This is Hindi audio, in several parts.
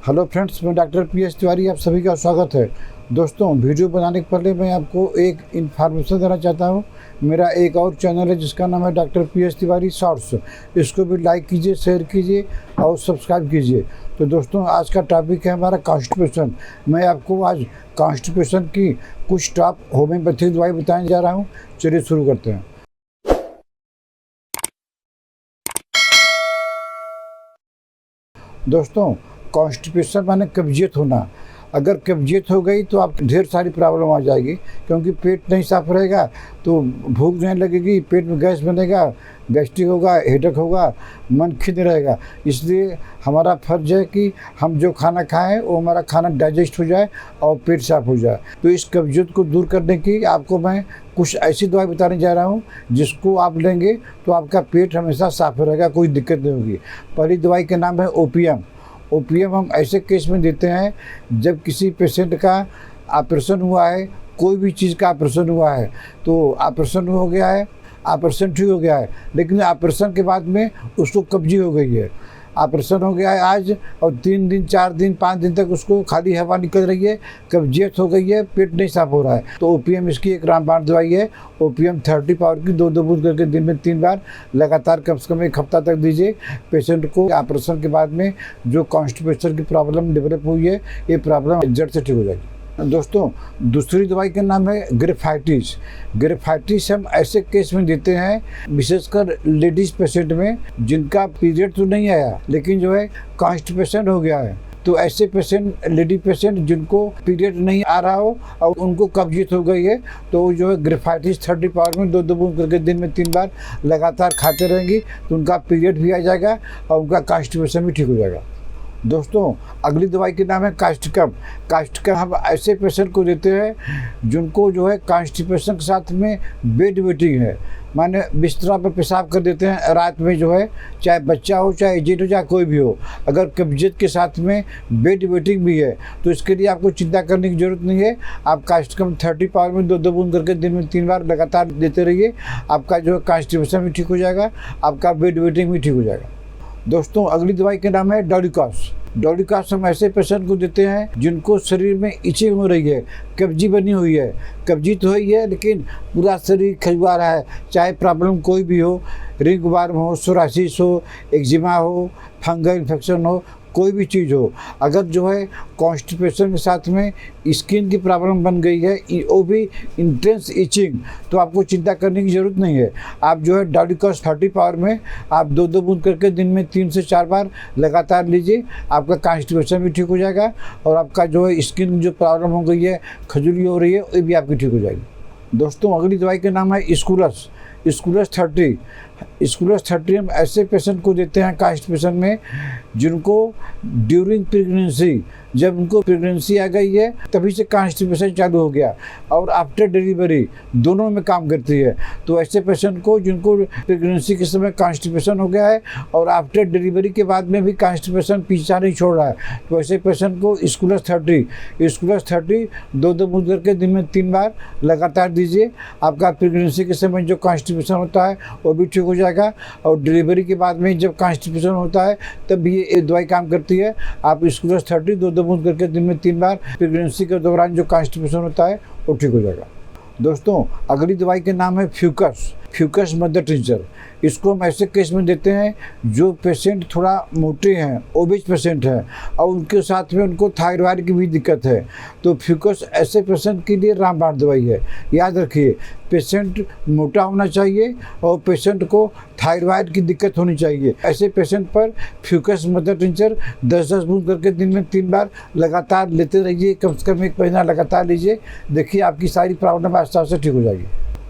हेलो फ्रेंड्स, मैं डॉक्टर पी.एस. तिवारी, आप सभी का स्वागत है। दोस्तों, वीडियो बनाने के पहले मैं आपको एक इन्फॉर्मेशन देना चाहता हूँ। मेरा एक और चैनल है जिसका नाम है डॉक्टर पी.एस. तिवारी शॉर्ट्स। इसको भी लाइक कीजिए, शेयर कीजिए और सब्सक्राइब कीजिए। तो दोस्तों, आज का टॉपिक है हमारा कॉन्स्टिपेशन। मैं आपको आज कॉन्स्टिपेशन की कुछ टॉप होम्योपैथिक दवाई बताने जा रहा हूँ। चलिए शुरू करते हैं। दोस्तों, कॉन्स्टिपेशन माने कब्जियत होना। अगर कब्जियत हो गई तो आप ढेर सारी प्रॉब्लम आ जाएगी, क्योंकि पेट नहीं साफ रहेगा तो भूख नहीं लगेगी, पेट में गैस बनेगा, गैस्ट्रिक होगा, हेडेक होगा, मन खिन्न रहेगा। इसलिए हमारा फर्ज है कि हम जो खाना खाएं वो हमारा खाना डाइजेस्ट हो जाए और पेट साफ हो जाए। तो इस कब्जियत को दूर करने की आपको मैं कुछ ऐसी दवाई बताने जा रहा हूँ जिसको आप लेंगे तो आपका पेट हमेशा साफ रहेगा, कोई दिक्कत नहीं होगी। पहली दवाई का नाम है ओपियम। ओपियम हम ऐसे केस में देते हैं जब किसी पेशेंट का ऑपरेशन हुआ है, कोई भी चीज़ का ऑपरेशन हुआ है, तो ऑपरेशन हो गया है, ऑपरेशन ठीक हो गया है, लेकिन ऑपरेशन के बाद में उसको कब्जी हो गई है। ऑपरेशन हो गया है आज और 3 दिन 4 दिन 5 दिन तक उसको खाली हवा निकल रही है, कब्जियत हो गई है, पेट नहीं साफ हो रहा है। तो ओपियम इसकी एक रामबाण दवाई है। ओपियम 30 पावर की 2 बूंद करके दिन में 3 बार लगातार कम से कम 1 हफ्ता तक दीजिए। पेशेंट को ऑपरेशन के बाद में जो कॉन्स्टिपेशन की प्रॉब्लम डेवलप हुई है, ये प्रॉब्लम जड़ से ठीक हो जाएगी। दोस्तों, दूसरी दवाई का नाम है ग्रेफाइटिस। ग्रेफाइटिस हम ऐसे केस में देते हैं विशेषकर लेडीज़ पेशेंट में जिनका पीरियड तो नहीं आया लेकिन जो है कॉन्स्टिपेशन हो गया है। तो ऐसे पेशेंट, लेडी पेशेंट जिनको पीरियड नहीं आ रहा हो और उनको कब्जियत हो गई है, तो जो है ग्रेफाइटिस 30 पावर में 2 बूंद करके दिन में 3 बार लगातार खाते रहेंगी तो उनका पीरियड भी आ जाएगा और उनका कॉन्स्टिपेशन भी ठीक हो जाएगा। दोस्तों, अगली दवाई के नाम है कास्टिकम। कास्टिकम हम ऐसे पेशेंट को देते हैं जिनको जो है कॉन्स्टिपेशन के साथ में बेड वेटिंग है, माने बिस्तरा पर पेशाब कर देते हैं रात में, जो है चाहे बच्चा हो, चाहे एजेड हो, चाहे कोई भी हो। अगर कब्जियत के साथ में बेड वेटिंग भी है तो इसके लिए आपको चिंता करने की ज़रूरत नहीं है। आप कास्टिकम 30 पावर में 2 बूंद करके दिन में 3 बार लगातार देते रहिए। आपका जो है कॉन्स्टिपेशन भी ठीक हो जाएगा, आपका बेड वेटिंग भी ठीक हो जाएगा। दोस्तों, अगली दवाई का नाम है डोडिकॉस। डोडिकॉस हम ऐसे पेशेंट को देते हैं जिनको शरीर में इचिंग हो रही है, कब्जी बनी हुई है। कब्जी तो हुई है लेकिन पूरा शरीर खजुआ रहा है, चाहे प्रॉब्लम कोई भी हो, रिंग वर्म हो, सोरासिस हो, एक्जिमा हो, फंगल इन्फेक्शन हो, कोई भी चीज़ हो। अगर जो है कॉन्स्टिपेशन के साथ में स्किन की प्रॉब्लम बन गई है, वो भी इंटेंस इचिंग, तो आपको चिंता करने की ज़रूरत नहीं है। आप जो है डोडिकॉस 30 पावर में आप 2 बूंद करके दिन में 3 से 4 बार लगातार लीजिए। आपका कॉन्स्टिपेशन भी ठीक हो जाएगा और आपका जो है स्किन जो प्रॉब्लम हो गई है, खजुली हो रही है, वो भी आपकी ठीक हो जाएगी। दोस्तों, अगली दवाई का नाम है स्कूलस। स्कूलस 30। स्कूलस 30 हम ऐसे पेशेंट को देते हैं कॉन्स्टिपेशन में जिनको ड्यूरिंग प्रेगनेंसी, जब उनको प्रेगनेंसी आ गई है तभी से कॉन्स्टिपेशन चालू हो गया और आफ्टर डिलीवरी दोनों में काम करती है। तो ऐसे पेशेंट को जिनको प्रेगनेंसी के समय कॉन्स्टिपेशन हो गया है और आफ्टर डिलीवरी के बाद में भी कॉन्स्टिपेशन पीछा नहीं छोड़ रहा है, तो ऐसे पेशेंट को स्कूलस 30 2 बूंद करके दिन में 3 बार लगातार दीजिए। आपका प्रेगनेंसी के समय जो कॉन्स्टिपेशन होता है वो भी ठीक हो जाएगा और डिलीवरी के बाद में जब कॉन्स्टिपेशन होता है तब भी ये दवाई काम करती है। आप स्कूलस 30 2 बूंद करके दिन में 3 बार प्रेगनेंसी के दौरान जो कॉन्स्टिपेशन होता है वो ठीक हो जाएगा। दोस्तों, अगली दवाई के नाम है फ्यूकस मदर टिंचर। इसको हम ऐसे केस में देते हैं जो पेशेंट थोड़ा मोटे हैं, ओबेज पेशेंट हैं और उनके साथ में उनको थायराइड की भी दिक्कत है। तो फ्यूकस ऐसे पेशेंट के लिए रामबाण दवाई है। याद रखिए, पेशेंट मोटा होना चाहिए और पेशेंट को थायराइड की दिक्कत होनी चाहिए। ऐसे पेशेंट पर फ्यूकस मदर टिंचर 10 बूंद करके दिन में 3 बार लगातार लेते रहिए, कम से कम 1 महीना लगातार लीजिए। देखिए आपकी सारी प्रॉब्लम आस्ते आस्ते ठीक हो जाएगी।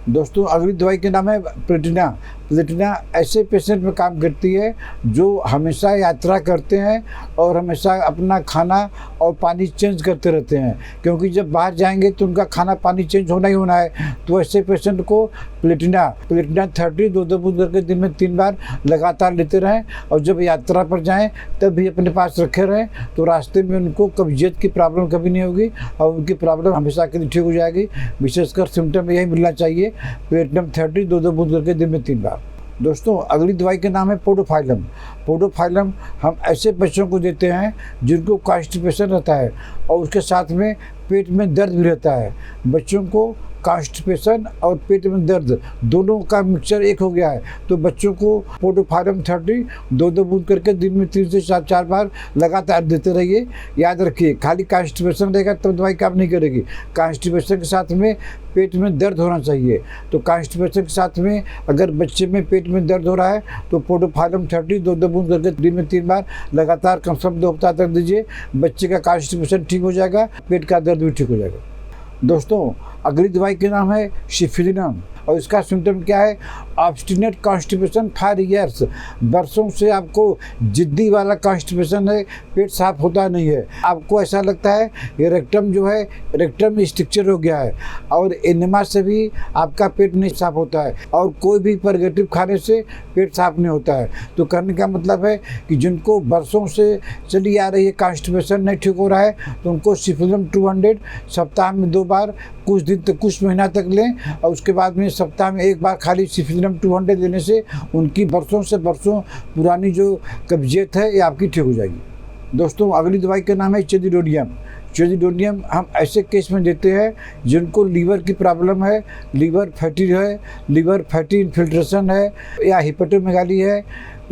दोस्तों, अगली दवाई के नाम है प्लेटिना। प्लेटिना ऐसे पेशेंट में काम करती है जो हमेशा यात्रा करते हैं और हमेशा अपना खाना और पानी चेंज करते रहते हैं, क्योंकि जब बाहर जाएंगे तो उनका खाना पानी चेंज होना ही होना है। तो ऐसे पेशेंट को प्लेटिना 30 2 बूंद करके दिन में 3 बार लगातार लेते रहें और जब यात्रा पर जाएं तब भी अपने पास रखे रहें, तो रास्ते में उनको कब्जियत की प्रॉब्लम कभी नहीं होगी और उनकी प्रॉब्लम हमेशा के लिए ठीक हो जाएगी। विशेषकर सिम्टम यही मिलना चाहिए, प्लेटिनम 30 2 बूंद करके दिन में 3 बार। दोस्तों अगली दवाई का नाम है पोडोफाइलम। पोडोफाइलम हम ऐसे बच्चों को देते हैं जिनको कॉन्स्टिपेशन रहता है और उसके साथ में पेट में दर्द भी रहता है। बच्चों को कॉन्स्टिपेशन और पेट में दर्द दोनों का मिक्सचर एक हो गया है, तो बच्चों को पोडोफाइलम 30 2 बूंद करके दिन में 3 से 4 बार लगातार देते रहिए। याद रखिए, खाली कॉन्स्टिपेशन रहेगा तब दवाई काम नहीं करेगी। कॉन्स्टिपेशन के साथ में पेट में दर्द होना चाहिए। तो कॉन्स्टिपेशन के साथ में अगर बच्चे में पेट में दर्द हो रहा है तो पोडोफाइलम 30 2 बूंद करके दिन में 3 बार लगातार कम से कम 2 हफ्ता तक दीजिए। बच्चे का कॉन्स्टिपेशन ठीक हो जाएगा, पेट का दर्द भी ठीक हो जाएगा। दोस्तों अगली दवाई का नाम है सिफिलिनम और इसका सिम्टम क्या है? Obstinate constipation 5 years. बरसों से आपको जिद्दी वाला कॉन्स्टिपेशन है, पेट साफ होता नहीं है। आपको ऐसा लगता है ये रेक्टम जो है रेक्टम स्ट्रक्चर हो गया है और एनिमा से भी आपका पेट नहीं साफ होता है और कोई भी परगेटिव खाने से पेट साफ नहीं होता है। तो कहने का मतलब है कि जिनको बरसों से चली आ रही है कॉन्स्टिपेशन नहीं ठीक हो रहा है तो उनको सिफिलिनम 200 सप्ताह में 2 बार कुछ दिन तक कुछ महीना तक लें और उसके बाद में सप्ताह में 1 बार खाली सिफिलिनम 200 लेने से उनकी बरसों से बरसों पुरानी जो कब्जियत है ये आपकी ठीक हो जाएगी। दोस्तों अगली दवाई का नाम है चेजिडोडियम। चेजिडोडियम हम ऐसे केस में देते हैं जिनको लीवर की प्रॉब्लम है, लीवर फैटी है, लीवर फैटी इन्फिल्ट्रेशन है या हिपेटोमेगाली है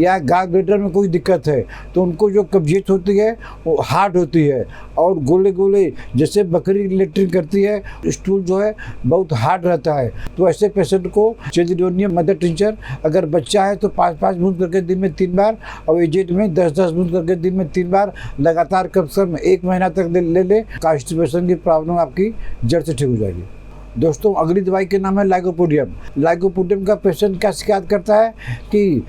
या गॉल ब्लैडर में कोई दिक्कत है, तो उनको जो कब्जियत होती है वो हार्ड होती है और गोले गोले जैसे बकरी लेटरिन करती है, स्टूल जो है बहुत हार्ड रहता है। तो ऐसे पेशेंट को चेजिडोडियम मदर टिंचर अगर बच्चा है तो 5-5 बूंद करके दिन में 3 बार और एजेड में 10-10 बूंद करके दिन में 3 बार लगातार कम से कम 1 महीना तक ले कॉन्स्टिपेशन की प्रॉब्लम आपकी जड़ से ठीक हो जाएगी। दोस्तों अगली दवाई के नाम है लाइकोपोडियम। लाइकोपोडियम का पेशेंट क्या शिकायत करता है कि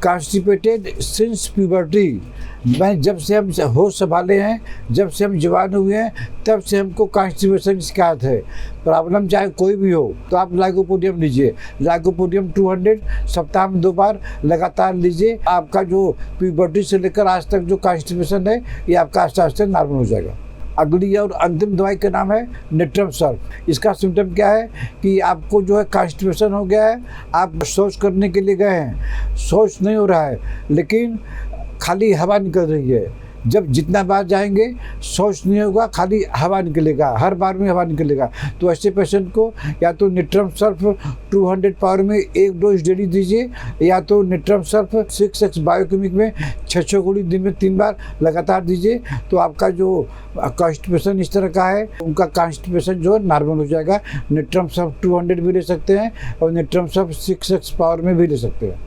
कॉन्स्टिपेटेड सिंस प्यूबर्टी। मैं जब से हम होश संभाले हैं, जब से हम जवान हुए हैं, तब से हमको कॉन्स्टिपेशन की शिकायत है। प्रॉब्लम चाहे कोई भी हो तो आप लाइकोपोडियम लीजिए। लाइकोपोडियम 200 सप्ताह में 2 बार लगातार लीजिए। आपका जो प्यूबर्टी से लेकर आज तक जो कॉन्स्टिपेशन है ये आपका आस्ते आस्ते नॉर्मल हो जाएगा। अगली और अंतिम दवाई का नाम है नेट्रम सर्फ। इसका सिम्टम क्या है कि आपको जो है कॉन्स्टिपेशन हो गया है, आप शौच करने के लिए गए हैं, शौच नहीं हो रहा है लेकिन खाली हवा निकल रही है। जब जितना बार जाएंगे शौच नहीं होगा, खाली हवा निकलेगा, हर बार में हवा निकलेगा। तो ऐसे पेशेंट को या तो नेट्रम सर्फ 200 पावर में 1 डोज डेली दीजिए या तो नेट्रम सर्फ 6x बायोकेमिक में 6 गोली दिन में 3 बार लगातार दीजिए। तो आपका जो कॉन्स्टिपेशन इस तरह का है उनका कॉन्स्टिपेशन जो है नॉर्मल हो जाएगा। नेट्रम सर्फ 200 भी ले सकते हैं और नेट्रम सर्फ 6x पावर में भी ले सकते हैं।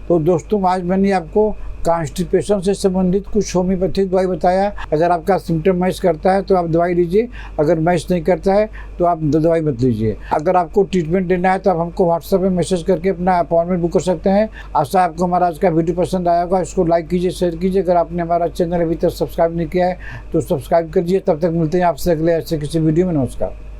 तो दोस्तों आज मैंने आपको कॉन्स्टिपेशन से संबंधित कुछ होम्योपैथिक दवाई बताया। अगर आपका सिम्टम मैच करता है तो आप दवाई लीजिए, अगर मैच नहीं करता है तो आप दवाई मत लीजिए। अगर आपको ट्रीटमेंट लेना है तो आप हमको व्हाट्सएप में मैसेज करके अपना अपॉइंटमेंट बुक कर सकते हैं। आशा आपको हमारा आज का वीडियो पसंद आया होगा। इसको लाइक कीजिए, शेयर कीजिए। अगर आपने हमारा चैनल अभी तक सब्सक्राइब नहीं किया है तो सब्सक्राइब करिए। तब तक मिलते हैं आपसे अगले ऐसे किसी वीडियो में। नमस्कार।